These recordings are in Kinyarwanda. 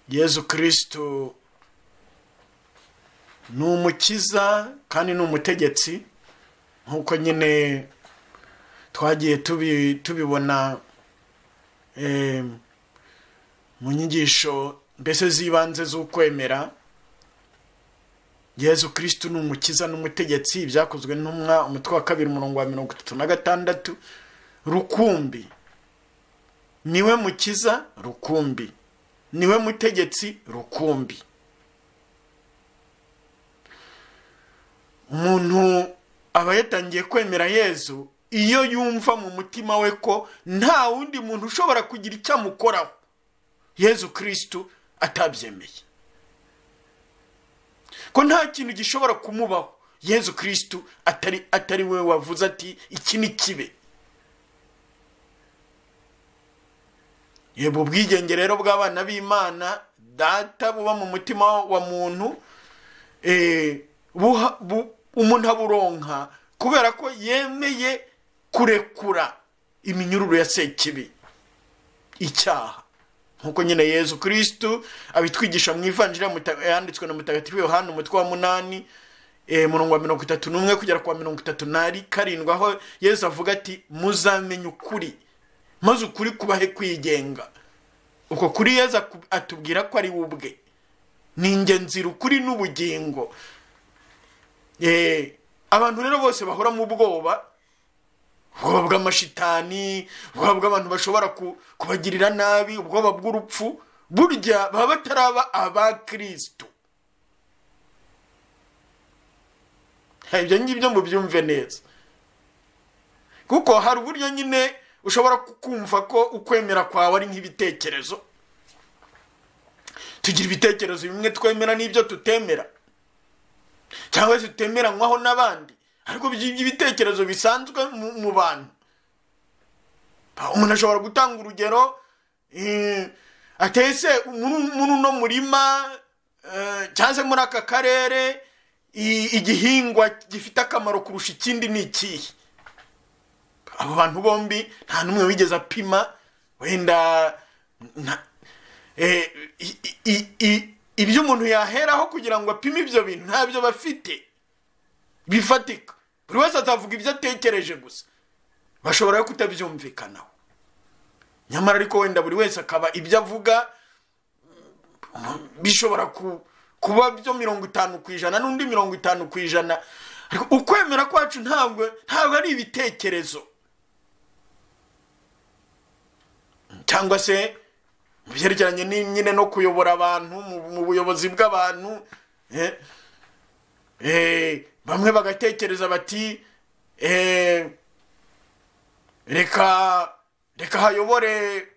Yezu Kristo ni umukiza kandi ni umutegetsi, nkuko nyine twagiye tubibona mu nyigisho mbese zibanze z'ukwemera. Yezu Kristo ni umukiza n'umutegetsi, byakozwe n'umwa umutwe wa 2 umurongo wa 36. Rukumbi niwe mukiza rukumbi, niwe mutegetsi rukumbi. Umuntu aba yatangiye kwemera Yezu iyo yumva mu mutima we ko nta wundi muntu ushobora kugira icyo amukoraho Yezu Kristo atabyemeye, ko nta kintu gishobora kumubaho Yezu Kristo atari we wavuze ati iki ni kibe. Yebo ubwigenge rero bw'abana b'Imana data buba mu mutima wa muntu, umuntu aburonka kubera ko yemeye kurekura iminyururu ya Sekibi, icyaha. Nkuko nyine Yezu Kristo abitwigisha mu Ivanjili yanditswe na Mutagatifu Yohana umutwe wa 8 umurongo wa 31 kugera kwa 37, aho Yezu avuga ati muzamenye ukuri maze ukuri kubahe kwigenga. Uko kuri Yezu atubwira ko ari ubwe ni ingenzi ukuri n'ubugingo. Abantu rero bose bahora mu bwoba bw'amashitani, ubwoba bw'abantu bashobora kubagirira nabi, ubwoba bw'urupfu, burya baba bataraba aba Kristo. Ibyo ngibyo mubyumve neza, kuko hari uburyo nyine ushobora kumva ko ukwemera kwawe ari nk'ibitekerezo. Tugira ibitekerezo bimwe twemera n'ibyo tutemera, cyangwa se tutemera nk'aho n'abandi, ariko by'ibitekerezo bisanzwe mu bantu. Umuntu ashobora gutanga urugero, atese muri uno murima cyangwa muri aka karere igihingwa gifite akamaro kurusha ikindi ni ikihe. Abo bantu bombi nta numwe wigeze apima wenda ibyo umuntu yaheraho kugira ngo apime ibyo bintu ntabyo bafite bifatika. Buri wese azavuga ibyo atekereje gusa, bashobora kutabyumvikanaho. Nyamara ariko wenda buri wese akaba ibyo avuga bishobora kuba byo 50% n'undi 50%. Ukwemera kwacu ntabwo ari ibitekerezo, cyangwa se byerekeranye nyine no kuyobora abantu mu buyobozi bw'abantu. Bamwe bagatekereza bati reka hayobore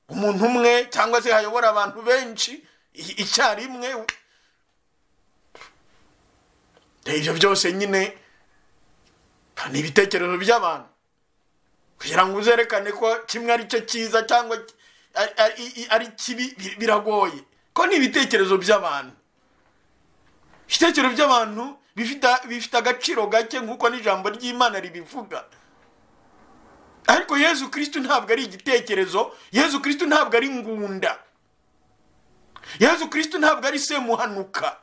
umuntu umwe cyangwa se hayobora abantu benshi icyarimwe. Ibyo byose nyine ni ibitekerezo by'abantu, kugira ngo uzerekane ko kimwe ari cyo cyiza cyangwa ari kibi biragoye, ko ni ibitekerezo by'abantu. Ibitekerezo by'abantu bifite agaciro gake nk'uko n'ijambo ry'Imana ribivuga. Ariko Yezu Kristo ntabwo ari igitekerezo, Yezu Kristo ntabwo ari ngunda, Yezu Kristo ntabwo ari semuhanuka.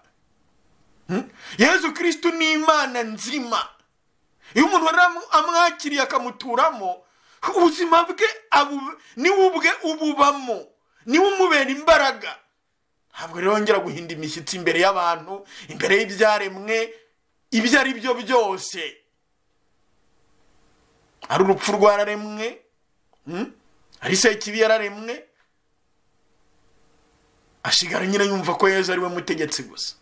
Yezu Kristo ni Imana nzima. Iyo umuntu amwakiriye akamuturamo, ubuzima bwe ni ubwe ububamo, ni umubera imbaraga. Ntabwo rero yongera guhinda imishyitsi imbere y'abantu, imbere y'ibyaremwe ibyo ari byo byose. Ari urupfu rwararemwe, ari Sekibi yararemwe, ashigara nyine yumva ko Yezu ari we mutegetsi gusa.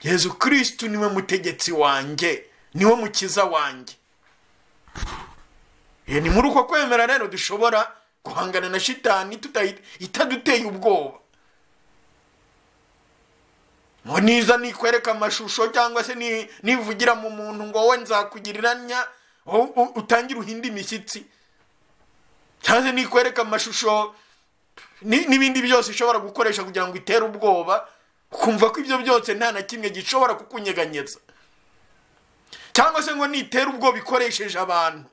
Yezu Kristo niwe mutegetsi wanjye, niwe mukiza wanjye. Ni muri uko kwemera rero dushobora guhangana na shitani itaduteye ubwoba. Ngo niza nikwereka amashusho cyangwa se nivugira mu muntu ngo wowe nzakugiriranya, utangira uhindi imishyitsi, cyangwa se nikwereka amashusho n'ibindi byose ushobora gukoresha kugira ngo itere ubwoba, ukumva ko ibyo byose nta na kimwe gishobora kukunyeganyeza. Cyangwa se ngo nitere ubwoba ikoresheje abantu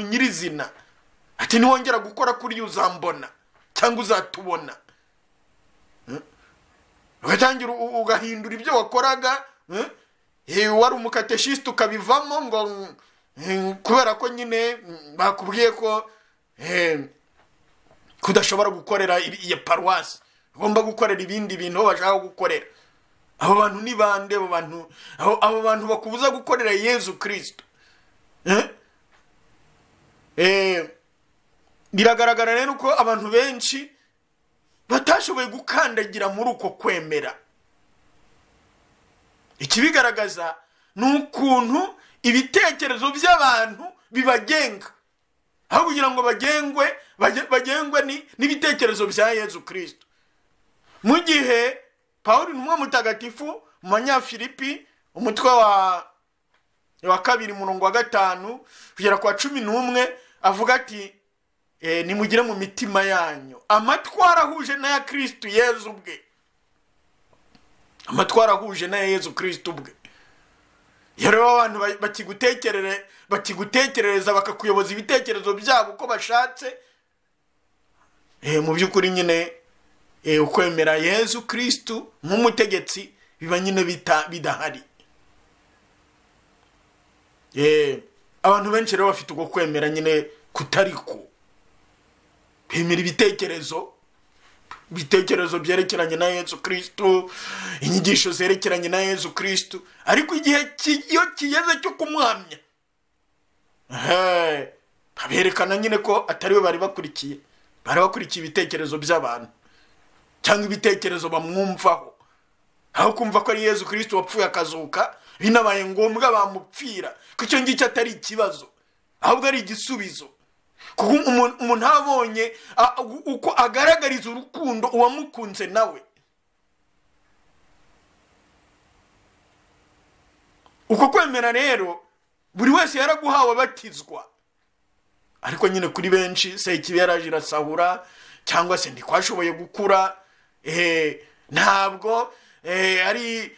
nyirizina, ati niwongera gukora kuri uzambona, cyangwa uzatubona. Ugatangira ugahindura ibyo wakoraga, wari umukateshiste ukabivamo ngo kubera ko nyine bakubwiye ko kudashobora gukorera iyo paruwasi, ugomba gukorera ibindi bintu bashaka gukorera. Abo bantu ni bande? Abo bantu bakubuza gukorera Yezu Kristo. Biragaragara rero ko abantu benshi batashoboye gukandagira muri uko kwemera. Ikibigaragaza n'ukuntu ibitekerezo by'abantu bibagenga, aho kugira ngo bagengwe n'ibitekerezo bya Yezu Kristo. Mu gihe Pawulo n'umwe mutagatifu mu Banyafilipi umutwe wa 2 murongo wa 5 kugera kwa 11 avuga ati nimugire mu mitima yanyu amatwara ahuje na ya Kristo Yezu ubwe. Amatwara ahuje na Yezu Kristo ubwe. Yero abantu bakigutekerereza bakakuyoboza ibitekerezo byabo uko bashatse. Mu byukuri nyine ukwemera Yezu Kristo nk'umutegetsi biba nyine bidahari. Abantu benshi rero bafite uko kwemera nyine kutariko. Bemera ibitekerezo byerekeranye na Yezu Kristo, inyigisho zerekeranye na Yezu Kristo, ariko igihe iyo kigeze cyo kumuhamya baberekana nyine ko atari we bari bakurikiye ibitekerezo by'abantu cyangwa ibitekerezo bamwumvaho, aho kumva ko ari Yezu Kristo wapfuye akazuka binabaye ngombwa bamupfira, ko icyo ngicyo atari ikibazo ahubwo ari igisubizo. Kuko umuntu abonye uko agaragariza urukundo uwamukunze nawe, uko kwemera rero buri wese yaraguhawe batizwa. Ariko nyine kuri benshi Sekibi yaraje irasahura, cyangwa se ndikwashoboye gukura. Ntabwo ari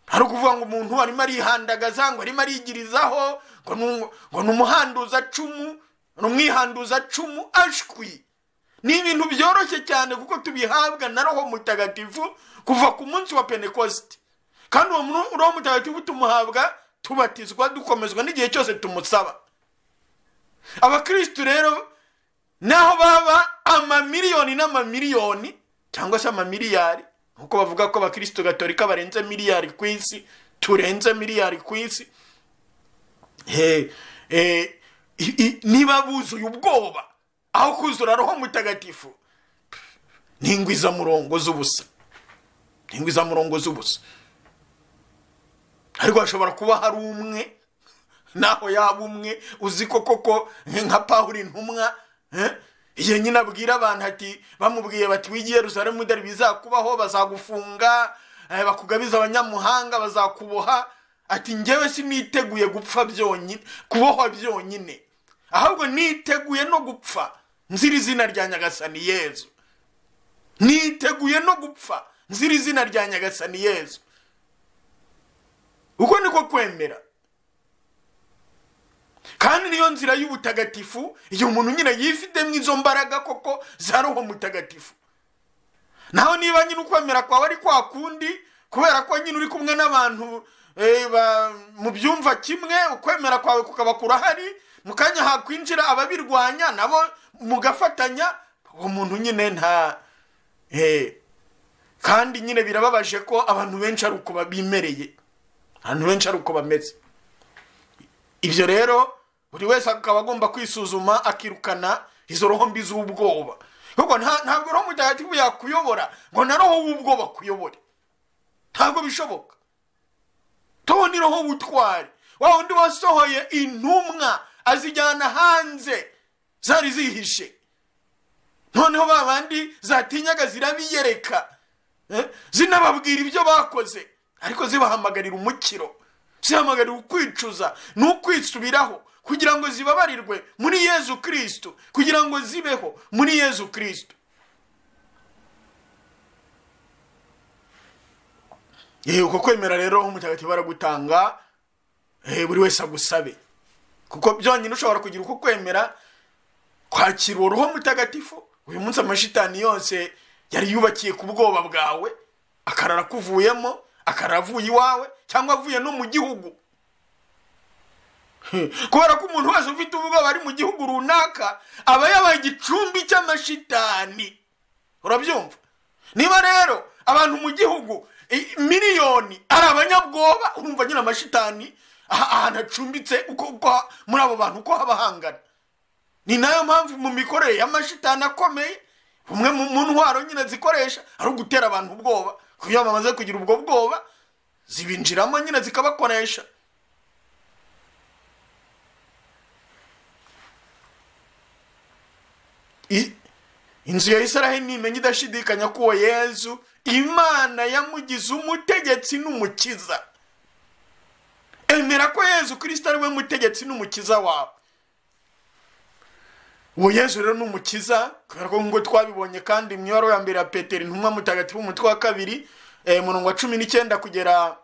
kuvuga ngo umuntu arimo arihandagaza, ngo arimo arigirizaho, ngo numuhanduza cumu, numwihanduza cumu ashwi. Ni ibintu byoroshye cyane kuko tubihabwa na Roho Mutagatifu kuva ku munsi wa Pentecost. Kandi uwo Roho Mutagatifu tumuhabwa tubatizwa dukomezwa n'igihe cyose tumusaba. Abakristo rero naho baba amamiliyoni n'amamiliyoni cyangwa se amamiliyari, nkuko bavuga ko abakristo gatolika barenze miliyari ku isi, turenze miliyari ku isi, niba buzuye ubwoba aho kuzura Roho Mutagatifu, ningwiza murongo z'ubusa. Ariko hashobora kuba hari umwe, naho yaba umwe uzi koko nka Pawulo intumwa, igihe nyine abwira abantu ati, bamubwiye bati wigiye Yerusalemu dore bizakubaho, bazagufunga, bakugabiza abanyamuhanga, bazakuboha, ati njyewe siniteguye gupfa byonyine, kubohwa byonyine, ahubwo niteguye no gupfa nzira izina rya Nyagasani Yezu. Niteguye no gupfa nzira izina rya Nyagasani Yezu. Uko niko kwemera. Kandi niyo nzira y'ubutagatifu, iyo umuntu nyine yifite mwizo mbaraga koko za Roho Mutagatifu. Naho niba nyine ukwemera kwawe ari kwa kundi, kubera ko nyine uri kumwe n'abantu mu byumva kimwe, ukwemera kwawe kukaba kurahari, mukanya hakwinjira ababirwanya nabo mugafatanya, uwo muntu nyine nta kandi nyine birababaje ko abantu benshi ari uko babimereye, abantu benshi ari uko bameze. Ibyo rero buri wese akaba agomba kwisuzuma akirukana izo roho mbi z'ubwoba. Kuko ntabwo Roho Mutagatifu yakuyobora ngo na roho w'ubwoba kuyobore, ntabwo bishoboka. Toho ni roho w'ubutwari, wa undi wasohoye intumwa azijyana hanze zari zihishe, noneho babandi zatinyaga zirabiyereka, zinababwira ibyo bakoze, ariko zibahamagarira umukiro, zihamagarira ukwicuza n'ukwisubiraho, kugira ngo zibabarirwe muri Yezu Kristo, kugira ngo zibeho muri Yezu Kristo. Uko kwemera rero Roho Mutagatifu baragutanga, buri wese agusabe, kuko byonyine ushobora kugira uko kwemera kwakira Roho Mutagatifu uyu munsi amashitani yose yari yubakiye ku bwoba bwawe, akarara kuvuyemo, akarara avuye iwawe cyangwa avuye no mu gihugu. Kubera ko umuntu wese ufite ubwoba ari mu gihugu runaka aba yabaye igicumbi cy'amashitani. Urabyumva? Niba rero abantu mu gihugu miliyoni ari abanyabwoba, urumva nyine amashitani ahantu acumbitse uko muri abo bantu uko haba hangana. Ni nayo mpamvu mu mikorere y'amashitani akomeye umwe mu ntwaro nyine zikoresha ari ugutera abantu ubwoba, kugira bamaze kugira ubwo bwoba zibinjiramo nyine zikabakoresha. Inzu ya Israheli nimenye idashidikanya ko uwo Yezu Imana yamugize umutegetsi n'umukiza. Emera ko Yezu Kristo ari we mutegetsi n'umukiza wawe. Uwo Yezu rero n'umukiza, kubera ko ngo twabibonye kandi mu ya mbere ya Petero intumwa mutagatifu umutwe wa 2 murongo wa 19 kugera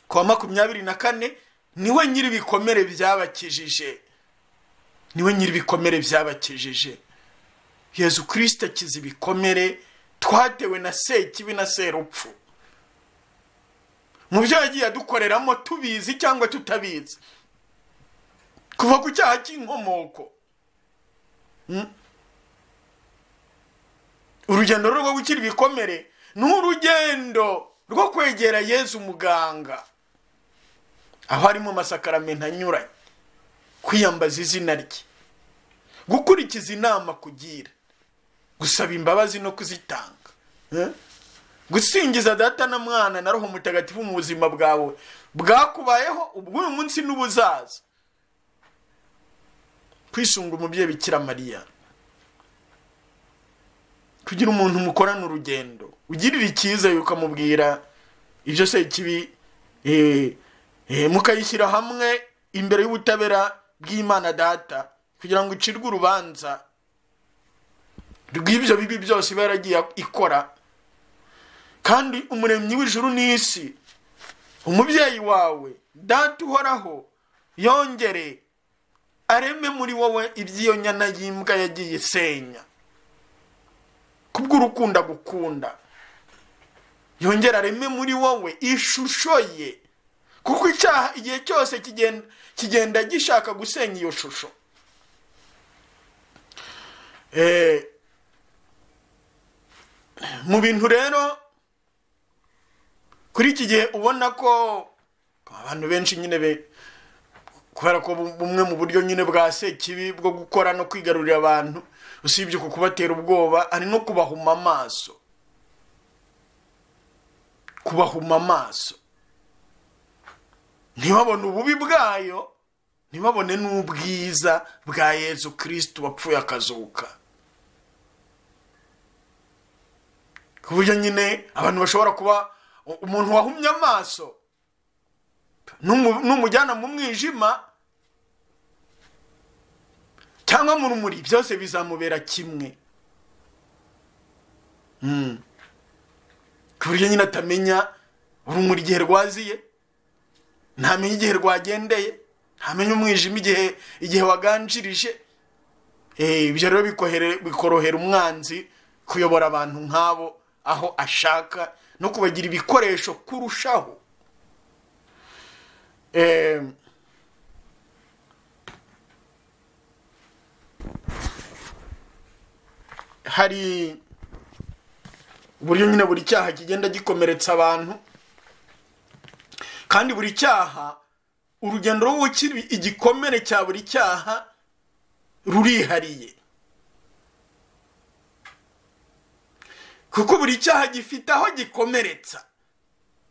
kwa 24, niwe nyiri bikomere byabakijije. Niwe nyiri bikomere byabakijije. Yezu Kristo akiza ibikomere twatewe na Sekibi na Serupfu. Mu byo yagiye adukoreramo tubizi cyangwa tutabizi, kuva ku cyaha cy'inkomoko. Urugendo rwo gukira ibikomere ni urugendo rwo kwegera Yezu muganga, aho ari mu masakaramentu anyuranye, kwiyambaza izina rye, gukurikiza inama kugira, gusaba imbabazi no kuzitanga, gusingiza Data na Mwana na Roho Mutagatifu mu buzima bwawe bwakubayeho ubw'uyu munsi n'ubuzaza, kwisunga umubyeyi Bikira Mariya, kugira umuntu mukorana urugendo, ugirira icyiza ukamubwira ibyo Sekibi, mukayishyira hamwe imbere y'ubutabera bw'Imana Data, kugira ngo icirwe urubanza rw'ibyo bibi byose iba yaragiye ikora. Kandi umuremyi w'ijuru n'isi, umubyeyi wawe Data uhoraho, yongere areme muri wowe iby'iyo nyana y'imbwa yagiye isenya kubw'urukundo gukunda. Yongere areme muri wowe ishusho ye, kuko icyaha igihe cyose kigenda gishaka gusenya iyo shusho. Mu bintu rero kuri iki gihe ubona ko abantu benshi nyine kubera ko bumwe mu buryo nyine bwa Sekibi bwo gukora no kwigarurira abantu, usibye ku kubatera ubwoba, ari no kubahuma amaso. Kubahuma amaso, ntibabone ububi bwayo, ntibabone n'ubwiza bwa Yezu Kristo wapfuye akazuka. Ku buryo nyine abantu bashobora kuba umuntu wahumye amaso n'umujyana mu mwijima cyangwa mu rumuri, byose bizamubera kimwe. Ku buryo nyine atamenya urumuri igihe rwaziye, ntamenya igihe rwagendeye, ntamenya umwijima igihe waganjirije. Ibyo rero bikorohera umwanzi kuyobora abantu nk'abo aho ashaka no kubagira ibikoresho kurushaho. Hari uburyo nyine buri cyaha kigenda gikomeretsa abantu, kandi buri cyaha, urugendo rwo gukira igikomere cya buri cyaha rurihariye, kuko buri cyaha gifite aho gikomeretsa.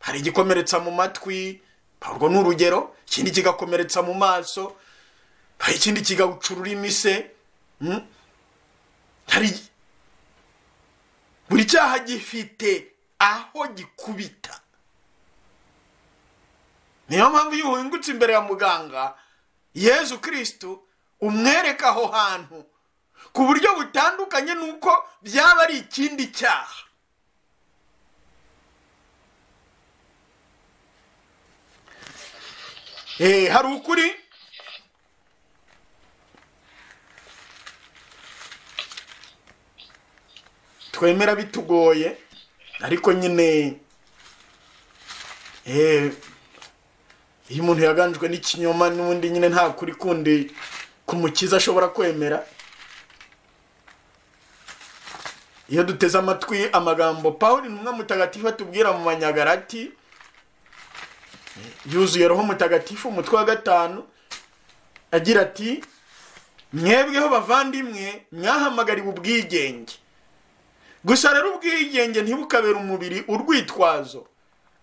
Hari igikomeretsa mu matwi, urwo ni urugero, ikindi kigakomeretsa mu maso, hari ikindi kigawucurura imise. Hari buri cyaha gifite aho gikubita. Niyo mpamvu iyo uhingutse imbere ya muganga Yezu Kristo umwereka aho hantu ku buryo butandukanye nuko byaba ari ikindi cyaha. Hari ukuri twemera bitugoye, ariko nyine iyo umuntu yaganjwe n'ikinyoma n'undi nyine nta kuri kundi kumukiza ashobora kwemera. Iyo duteze amatwi amagambo Pawulo intumwa mutagatifu atubwira mu Banyagalati, yuzuye Roho Mutagatifu, umutwe wa 5, agira ati: mwebweho bavandimwe mwahamagariwe ubwigenge, gusa rero ubwigenge ntibukabera umubiri urwitwazo,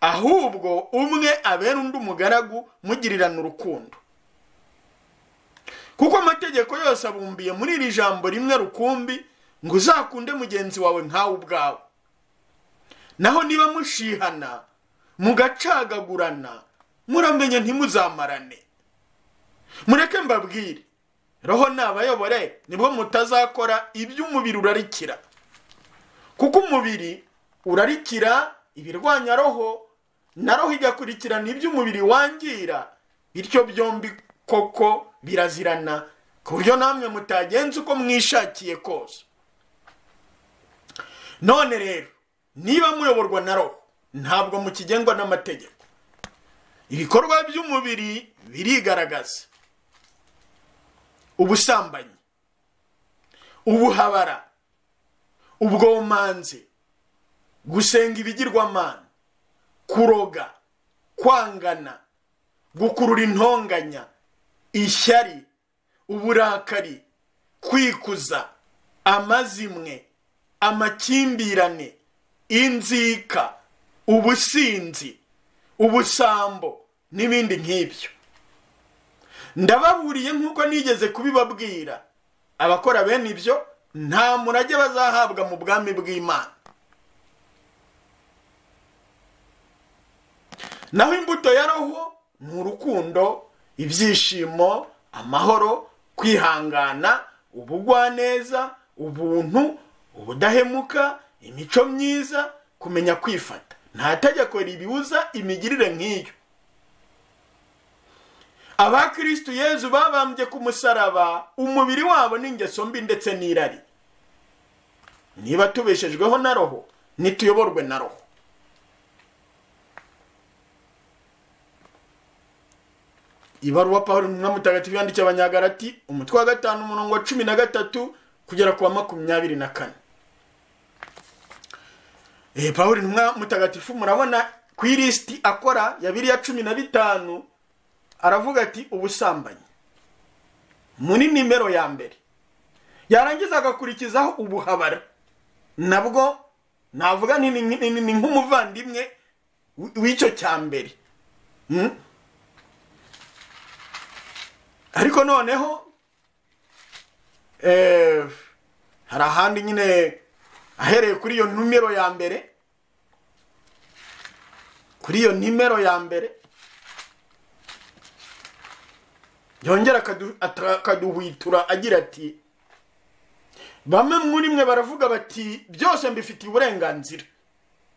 ahubwo umwe abera undi umugaragu, mugirirana urukundo. Kuko amategeko yose abumbiye muri iri jambo rimwe rukumbi, ngo uzakunde mugenzi wawe nkawe ubwawe. Naho niba mushihana mugacagagurana, muramenye ntimuzamarane. Mureke mbabwire, Roho nabayobore, nibwo mutazakora ibyo umubiri urarikira. Kuko umubiri urarikira ibirwanya Roho, na Roho igakurikirana ibyo umubiri wangira, bityo byombi koko birazirana, ku buryo namwe mutagenza uko mwishakiye kose. None rero, niba muyoborwa na Roho, ntabwo mukigengwa n'amategeko. Ibikorwa by'umubiri birigaragaza: ubusambanyi, ubuhabara, ubwomanzi, gusenga ibigirwamana, kuroga, kwangana, gukurura intonganya, ishyari, uburakari, kwikuza, amazimwe, amakimbirane, inzika, ubusinzi, ubusambo n'ibindi nk'ibyo. Ndababuriye nk'uko nigeze kubibabwira, abakora bene ibyo nta murage bazahabwa mu bwami bw'Imana. Naho imbuto ya Roho ni urukundo, ibyishimo, amahoro, kwihangana, ubugwaneza, ubuntu, ubudahemuka, imico myiza, kumenya kwifata. Nta tegeko ribibuza imigirire nk'iyo. Abakristo Yezu babambye ku musaraba umubiri wabo n'ingeso mbi ndetse n'irari. Niba tubeshejweho na Roho, nituyoborwe na Roho. Ibaruwa Pawulo intumwa mutagatifu yandikiye Abanyagalati, umutwe wa 5, umurongo wa 13 kugera ku wa 24. Pawulo intumwa mutagatifu murabona ku listi akora ya 2:15, aravuga ati ubusambanyi muri nimero ya mbere, yarangiza agakurikizaho ubuhabara. Nabwo navuga ni nk'umuvandimwe w'icyo cya mbere. Ariko noneho hari ahandi nyine ahereye kuri iyo numero ya mbere, kuri iyo nimero ya mbere yongera akaduhwitura agira ati: bamwe muri mwe baravuga bati byose mbifitiye uburenganzira,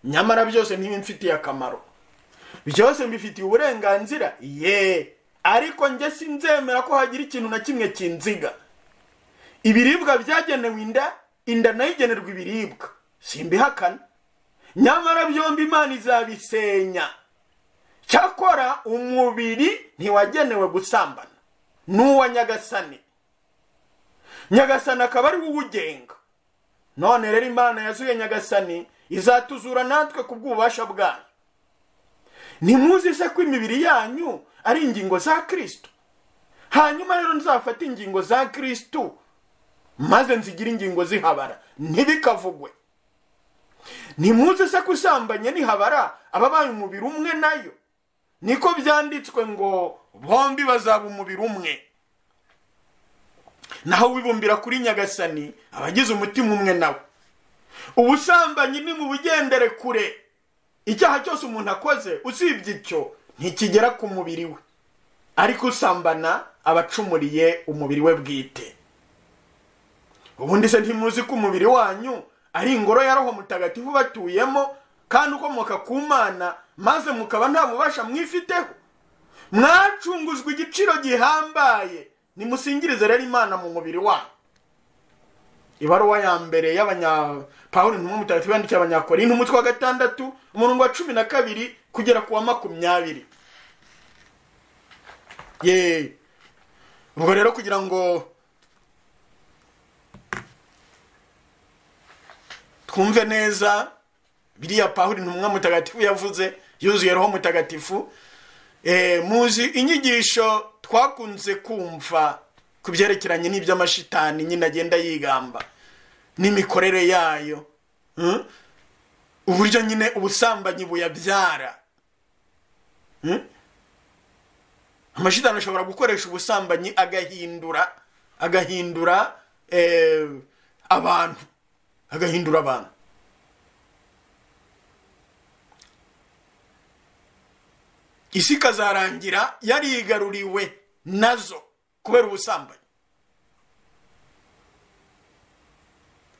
nyamara byose ntibimfitiye akamaro. Byose mbifitiye uburenganzira, ariko njye sinzemera ko hagira ikintu na kimwe kinziga. Ibiribwa byagenewe inda nayo igenerwa ibiribwa, simbihakana, nyamara byombi Imana izabisenya. Cyakora umubiri ntiwagenewe gusambana, n'uwa Nyagasani. Nyagasani akaba ari uwugenga. None rero Imana yazuye Nyagasani izatuzura natwe kubw'ububasha bwayo. Ntimuzi se ko imibiri yanyu ari ingingo za Kristo? Hanyuma rero nzafata ingingo za Kristo maze nzigira ingingo zihabara, ntibikavugwe. Ntimuzi se ko usambanye nihabara ababaye umubiri umwe nayo? Niko byanditswe ngo bombi bazaba umubiri umwe. Naho wibumbira kuri Nyagasani abagize umutima umwe nawe. Ubusambanyi ni mu bugendere kure. Icyaha cyose umuntu akoze usibye icyo ntikigera ku mubiri we, ariko usambana abacumuriye umubiri we bwite. Ubundi se ntimuzi ko umubiri wanyu ari ingoro ya Roho Mutagatifu batuyemo, kandi ukomoka ku Mana, maze mukaba nta bubasha mwifiteho? Mwacunguzwe igiciro gihambaye, nimusingirize rero Imana mu mubiri wanyu. ibaruwa ya mbere Pawulo intumwa mutagatifu yandikiye abanyakorinto umutwe wa 6 umurongo wa 12 kugera ku wa 20. Ubwo rero kugira ngo twumve neza biriya Pawulo intumwa mutagatifu yavuze yuzuye roho mutagatifu, muzi inyigisho twakunze kumva kubyerekeranye n'iby'amashitani nyine agenda yigamba n'imikorere yayo, uburyo nyine ubusambanyi buyabyara. Amashitani ashobora gukoresha ubusambanyi agahindura abantu, isi kazarangira yarigaruriwe nazo kubera ubusambanyi.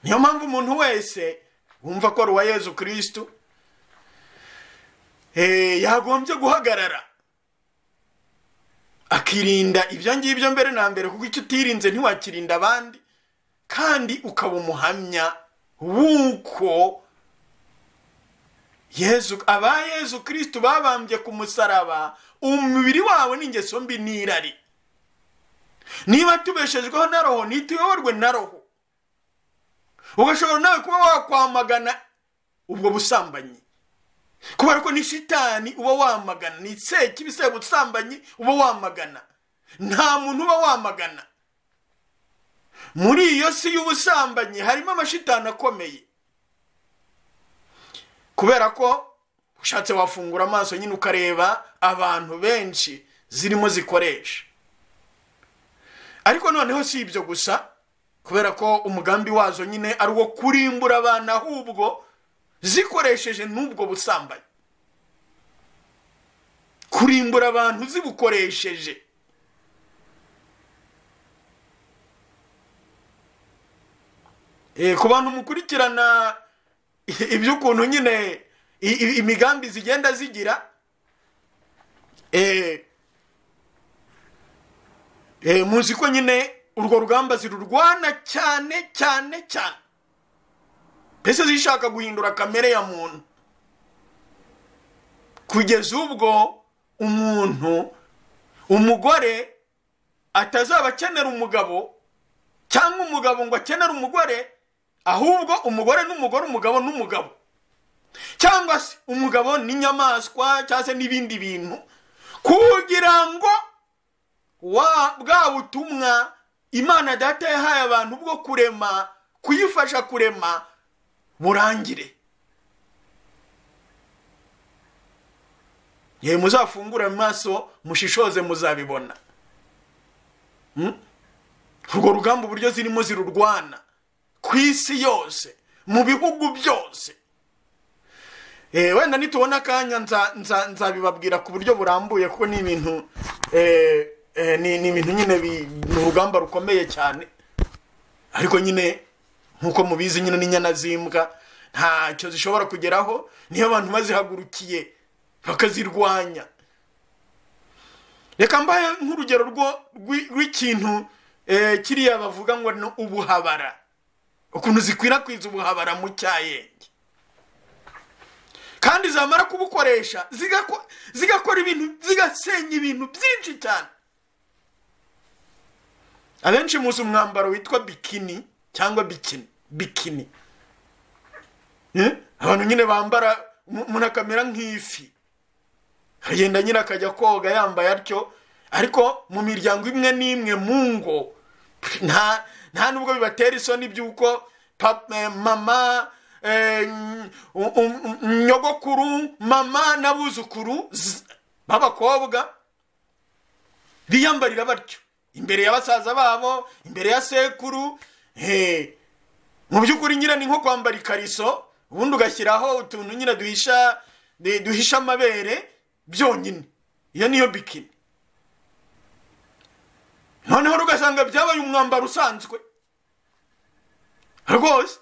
Niyo mpamvu umuntu wese wumva ko ari uwa Yezu Kristo yagombye guhagarara akirinda ibyo ngibyo mbere na mbere, kuko icyo utirinze ntiwakirinda abandi, kandi ukaba umuhamya wuko Yezu Kristo babambye ku musaraba umubiri wabo n'ingeso mbi n'irari. Niba tubeshejweho na roho ntituyoborwe na roho. Ugashobora nawe kuba wakwamagana ubwo busambanyi, kubera ko ni shitani uba wamagana, ni Sekibi Sebusambanyi uba wamagana, nta muntu uba wamagana. Muri iyo si y'ubusambanyi harimo amashitani akomeye, kubera ko ushatse wafungura amaso nyine ukareba abantu benshi zirimo zikoresha. Ariko noneho si ibyo gusa, kubera ko umugambi wazo nyine ari uwo kurimbura abana, ahubwo zikoresheje n'ubwo busambanyi, kurimbura abantu zibukoresheje. Ku bantu mukurikirana iby'ukuntu nyine imigambi zigenda zigira, muzi ko nyine urwo rugamba zirurwana cyane cyane cyane, mbese zishaka guhindura kamere ya muntu, kugeza ubwo umugore atazaba akenera umugabo, cyangwa umugabo ngo akenera umugore, ahubwo umugore n'umugore, umugabo n'umugabo, cyangwa se umugabo n'inyamaswa cyangwa se n'ibindi bintu, kugira ngo bwa butumwa Imana data yahaye abantu bwo kurema, kuyifasha kurema, burangire. Muzafungura amaso mushishoze muzabibona. Urwo rugamba uburyo zirimo zirurwana ku isi yose, mu bihugu byose. Wenda nitubona akanya nzabibabwira ku buryo burambuye, kuko ni ibintu ni ibintu nyine ni urugamba rukomeye cyane. Ariko nyine nkuko mubizi nyine n'inyana zimbwa ntacyo zishobora kugeraho niyo abantu bazihagurukiye bakazirwanya. Reka mbaye nk'urugero rw'ikintu kiriya bavuga ngo ni ubuhabara, ukuntu zikwirakwiza ubuhabara mu cyayenge, kandi zamara kubukoresha zigakora ibintu, zigasenya ibintu byinshi cyane. Abenshi muzi umwambaro witwa bikini cyangwa bikini. Abantu nyine bambara, umuntu akamera nk'ifi, agenda nyine akajya koga yambaye atyo. Ariko mu miryango imwe n'imwe mu ngo nta nubwo bibatera isoni by'uko mama, nyogokuru, mama n'abuzukuru b'abakobwa biyambarira batyo imbere y'abasaza babo, imbere ya sekuru. Mu by'ukuri nyine ni nko kwambara ikariso, ubundi ugashyiraho utuntu nyine duhisha amabere byonyine. Iyo niyo bikini. Noneho ugasanga byabaye umwambaro usanzwe rwose,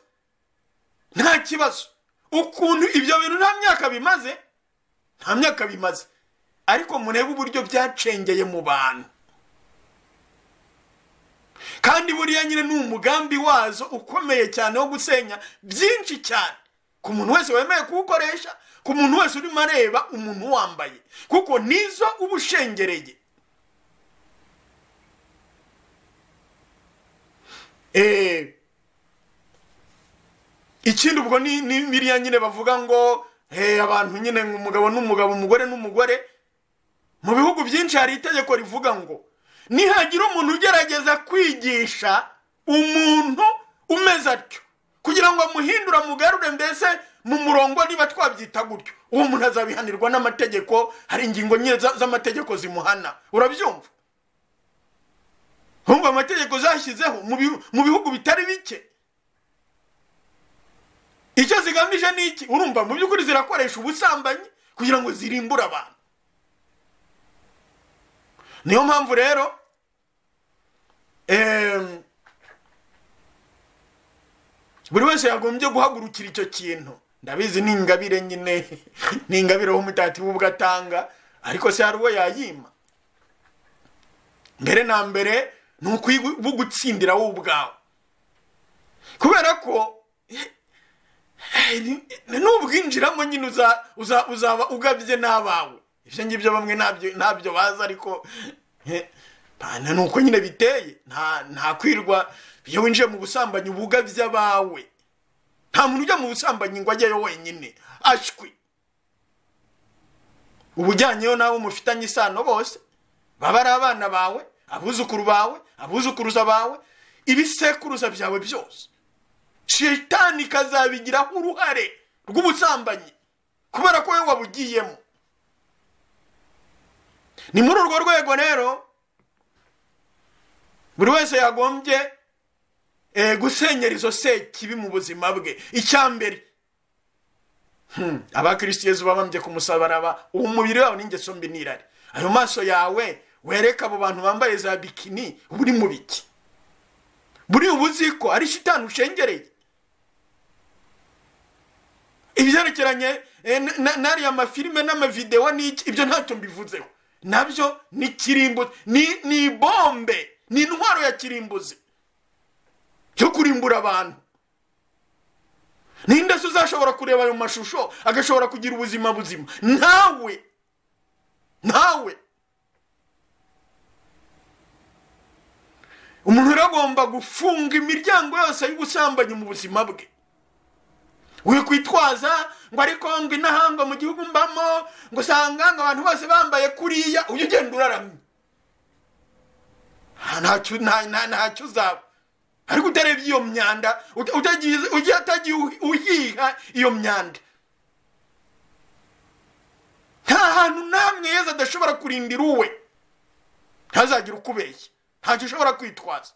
nta kibazo. Ukuntu ibyo bintu nta myaka bimaze, ariko murebe uburyo byacengeye mu bantu. kandi buriya nyine ni umugambi wazo ukomeye cyane wo gusenya byinshi cyane ku muntu wese wemeye kuwukoresha, ku muntu wese urimo areba umuntu wambaye, kuko nizo uba ushengereye. Ikindi ubwo ni biriya nyine bavuga ngo abantu nyine umugabo n'umugabo, umugore n'umugore. Mu bihugu byinshi hari itegeko rivuga ngo nihagira umuntu ugerageza kwigisha umuntu umeze atyo kugira ngo amuhindura mugarure mbese mu murongo, niba twabyita gutyo, uwo muntu azabihanirwa n'amategeko. Hari ingingo nyine z'amategeko zimuhana, urabyumva? Humva amategeko zashyizeho mu bihugu bitari bike. Icyo zigamije ni iki? Urumva mu by'ukuri zirakoresha ubusambanyi kugira ngo zirimbure abantu. Niyo mpamvu rero buri wese yagombye guhagurukira icyo kintu. Ndabizi ni ingabire nyine, ni ingabire w'umutati w'ubwatanga, ariko se hari uwo yayima. Mbere na mbere ni ukugutsindira wowe ubwawe, kubera ko nubwinjiramo nyine uzaba ugabye n'abawe. Ibyo ngibyo bamwe ntabyo baza, ariko nuko nyine biteye. Nta kwirwa iyo winjiye mu busambanyi ubugabye abawe. Nta muntu ujya mu busambanyi ngo ajyeyo wenyine ashwi. Ubujyanyeyo nabo mufitanye isano bose, baba ari abana bawe, abuzukuru bawe, abuzukuruza bawe, ibisekuruza byawe byose. Shitani kazabigiraho uruhare rw'ubusambanyi kubera ko wowe wabugiyemo. Ni muri urwo rwego rero buri wese yagombye gusenyera izo sekibi mu buzima bwe. Icyambere, abakristo Yezu babambye ku musaraba, umubiri wawe n'ingeso mbi n'irari. Ayo maso yawe wereka abo bantu bambaye za bikini buri mu biki, buri ubuziko ari shitani ushengereye. Ibyerekeranye nari amafilime n'amavideo n'iki, ibyo ntacyo mbivuzeho. Nabyo ni kirimbuzi, ni bombe, ni intwaro ya kirimbuzi cyo kurimbura abantu. Ninde se uzashobora kureba ayo mashusho agashobora kugira ubuzima buzima? Ntawe. Umuntu agomba gufunga imiryango yose y'ubusambanyi mu buzima bwe. We kwitwaza ngo ariko ngo inahanga mu gihugu mbamo ngo usanga ngo abantu bose bambaye kuriya, uyu ugenda uraramye. Ntacyo uzaba. Ariko utarebye iyo myanda, utagiye uhiha iyo myanda. Nta hantu namwe Yezu adashobora kurindira uwe. Ntazagira ukubeshya, ntacyo ushobora kwitwaza.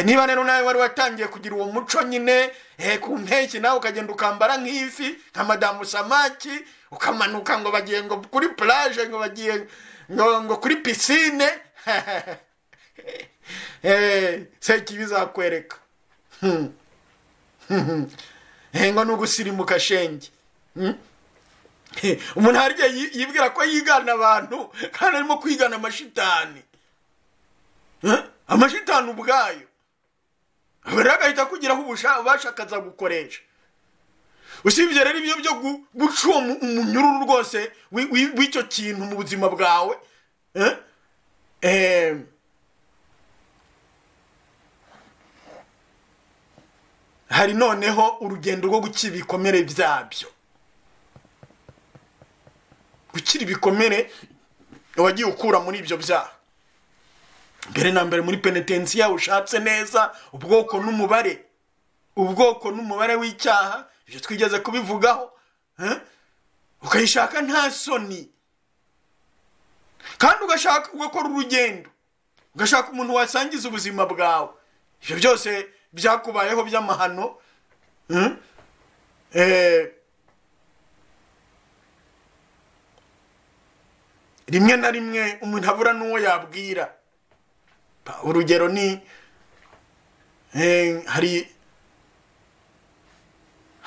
Niba rero nawe wari watangiye kugira uwo muco nyine ku mpeshyi, nawe ukagenda ukambara nk'ifi nka madamu samaki, ukamanuka ngo bagiye ngo kuri plage, ngo bagiye ngo kuri piscine, Sekibi bizakwereka ngo n'ugusirimuka shenge. Umuntu harya yibwira ko yigana abantu kandi arimo kwigana amashitani. Amashitani ubwayo baragahita kugiraho ubashakaza gukoresha. Usibye rero ibyo byo guca umunyururu rwose w'icyo kintu mu buzima bwawe, hari noneho urugendo rwo gukira ibikomere byabyo. Gukira ibikomere wagiye ukura muri ibyo byaha. Mbere na mbere muri penitensiya ushatse neza ubwoko n'umubare w'icyaha, ibyo twigeze kubivugaho, ukayishaka nta soni, kandi ugashaka ugakora urugendo, ugashaka umuntu wasangiza ubuzima bwawe. Ibyo byose byakubayeho by'amahano. Rimwe na rimwe umuntu abura n'uwo yabwira. Urugero ni hari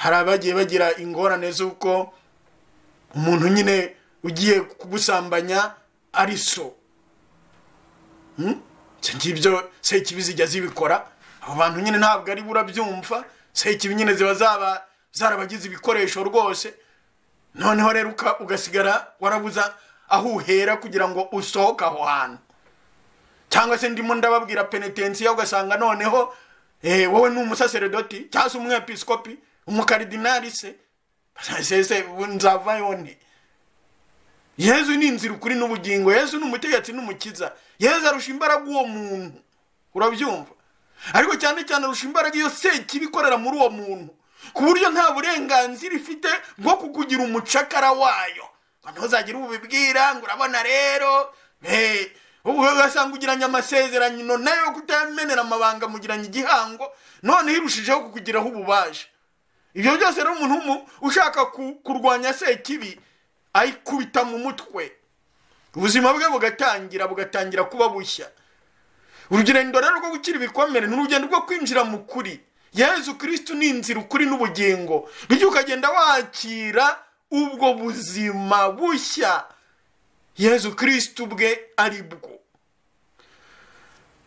abagiye bagira ingorane z'uko umuntu nyine ugiye kugusambanya ari so, ngibyo Sekibi zijya zibikora. Abo bantu nyine ntabwo ari burabyumva. Sekibi nyine ziba zarabagize ibikoresho rwose. Noneho rero ugasigara warabuza aho uhera kugira ngo usohoke aho hantu. Cyangwa se ndimo ndababwira penitensiya ugasanga noneho wowe ni umusaseredoti cyangwa se umwepiskopi, umukardinali se nzava yone. Yezu ni inzira ukuri n'ubugingo. Yezu ni umutegetsi n'umukiza. Yezu arusha imbaraga uwo muntu. Urabyumva? Ariko cyane cyane arusha imbaraga iyo Sekibi ikorera muri uwo muntu, ku buryo nta burenganzira ifite bwo kukugira umucakara wayo. Ntuzagira ubibwira ngo urabona rero ugasanga ugiranye amasezerano nayo kutamenera amabanga mugiranye igihango, none hirushijeho kukugiraho ububaje. Ibyo byose rero umuntu ushaka kurwanya Sekibi ayikubita mu mutwe, ubuzima bwe bugatangira kuba bushya. Urugendo rero rwo gukira ibikomere ni urugendo rwo kwinjira mu kuri. Yezu Kristo ni inzira ukuri n'ubugingo, bityo ukagenda wakira ubwo buzima bushya Yezu Kristo bwe ari bwo.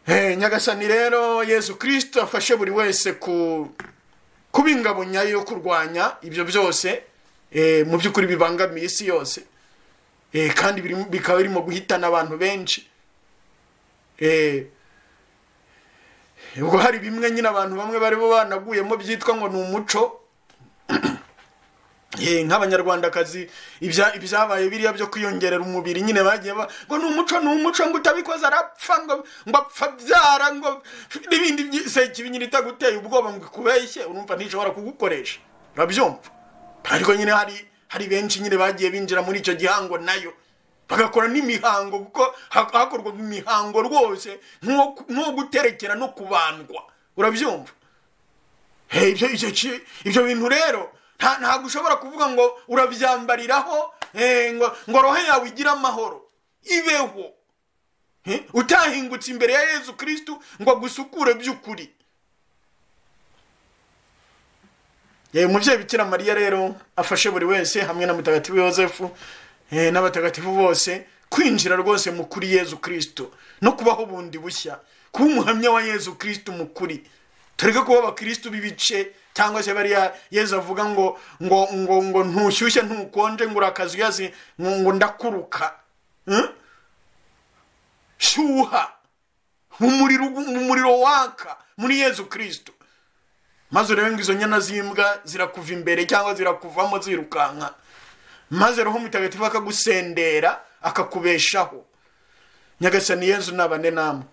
Nyagasani rero Yezu Kristo afashe buri wese kuba ingabo nyayo yo kurwanya ibyo byose mu by'ukuri bibangamiye isi yose, kandi bikaba birimo guhitana abantu benshi. Ubwo hari bimwe nyine abantu bamwe bari bo banaguyemo byitwa ngo ni umuco. Nk'abanyarwandakazi ibyabaye biriya byo kwiyongerera umubiri nyine bagiye ngo ni umuco ngo utabikoze arapfa ngo apfa byara ngo n'ibindi Sekibi nyine itaguteye ubwoba ngo ikubeshye, urumva ntishobora kugukoresha. Urabyumva? Ariko nyine hari benshi nyine bagiye binjira muri icyo gihango nayo bagakora n'imihango, kuko hakorwa imihango rwose nko guterekera no kubandwa. Urabyumva? Ibyo bintu rero ntabwo ushobora kuvuga ngo urabyambariraho ngo roho yawe igira amahoro ibeho utahingutse imbere ya Yezu Kristo ngo agusukure by'ukuri. Umubyeyi Bikira Mariya rero afashe buri wese hamwe na Mutagatifu Yosefu n'abatagatifu bose kwinjira rwose mu kuri Yezu Kristo no kubaho bundi bushya, kuba umuhamya wa Yezu Kristo mu kuri. Tureke kuba abakristo b'ibice, cyangwa se bariya Yezu avuga ngo ntushyushye ntukonje ngo urakazuyazi ngo ndakuruka. Shuha umuriro waka muri Yezu Kristo, maze urebe ngo izo nyana z'imbwa zirakuva imbere cyangwa zirakuvamo zirukanka, maze Roho Mutagatifu akagusendera akakubeshaho. Nyagasani Yezu nabane namwe.